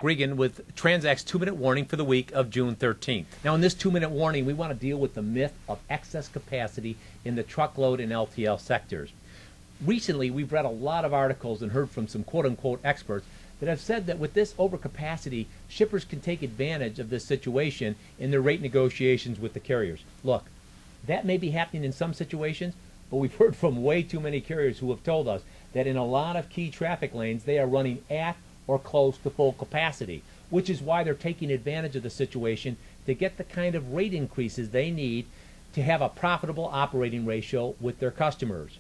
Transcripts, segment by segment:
Gregan with TranzAct's 2-minute warning for the week of June 13th. Now, in this 2-minute warning, we want to deal with the myth of excess capacity in the truckload and LTL sectors. Recently, we've read a lot of articles and heard from some quote-unquote experts that have said that with this overcapacity, shippers can take advantage of this situation in their rate negotiations with the carriers. Look, that may be happening in some situations, but we've heard from way too many carriers who have told us that in a lot of key traffic lanes, they are running at or close to full capacity, which is why they're taking advantage of the situation to get the kind of rate increases they need to have a profitable operating ratio with their customers.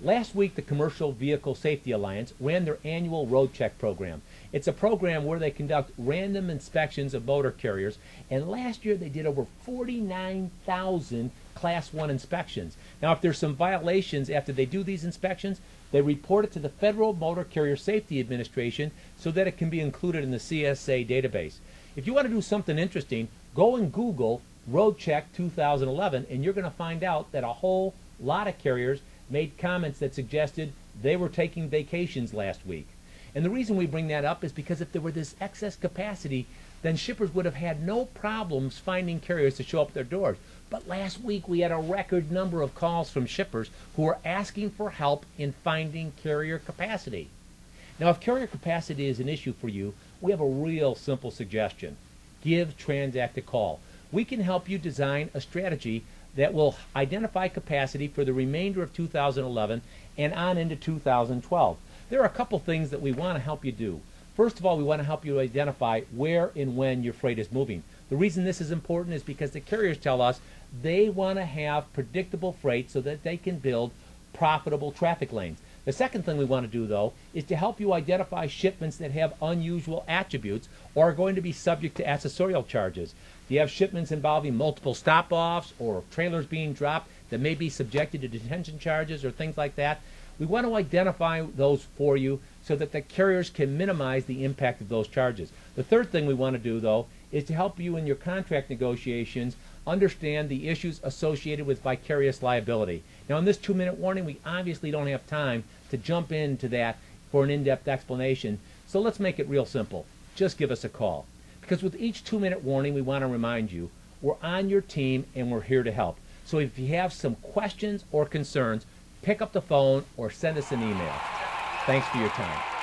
Last week, the Commercial Vehicle Safety Alliance ran their annual road check program. It's a program where they conduct random inspections of motor carriers, and last year they did over 49,000 Class 1 inspections. Now, if there's some violations after they do these inspections, they report it to the Federal Motor Carrier Safety Administration so that it can be included in the CVSA database. If you want to do something interesting, go and Google Road Check 2011, and you're going to find out that a whole lot of carriers made comments that suggested they were taking vacations last week. And the reason we bring that up is because if there were this excess capacity, then shippers would have had no problems finding carriers to show up at their doors. But last week we had a record number of calls from shippers who were asking for help in finding carrier capacity. Now, if carrier capacity is an issue for you, we have a real simple suggestion. Give TranzAct a call. We can help you design a strategy that will identify capacity for the remainder of 2011 and on into 2012. There are a couple things that we want to help you do. First of all, we want to help you identify where and when your freight is moving. The reason this is important is because the carriers tell us they want to have predictable freight so that they can build profitable traffic lanes. The second thing we want to do, though, is to help you identify shipments that have unusual attributes or are going to be subject to accessorial charges. Do you have shipments involving multiple stop-offs or trailers being dropped that may be subjected to detention charges or things like that? We want to identify those for you so that the carriers can minimize the impact of those charges. The third thing we want to do, though, is to help you in your contract negotiations understand the issues associated with vicarious liability. Now, in this 2-minute warning, we obviously don't have time to jump into that for an in-depth explanation, so let's make it real simple. Just give us a call. Because with each 2-minute warning, we want to remind you, we're on your team and we're here to help. So if you have some questions or concerns, pick up the phone or send us an email. Thanks for your time.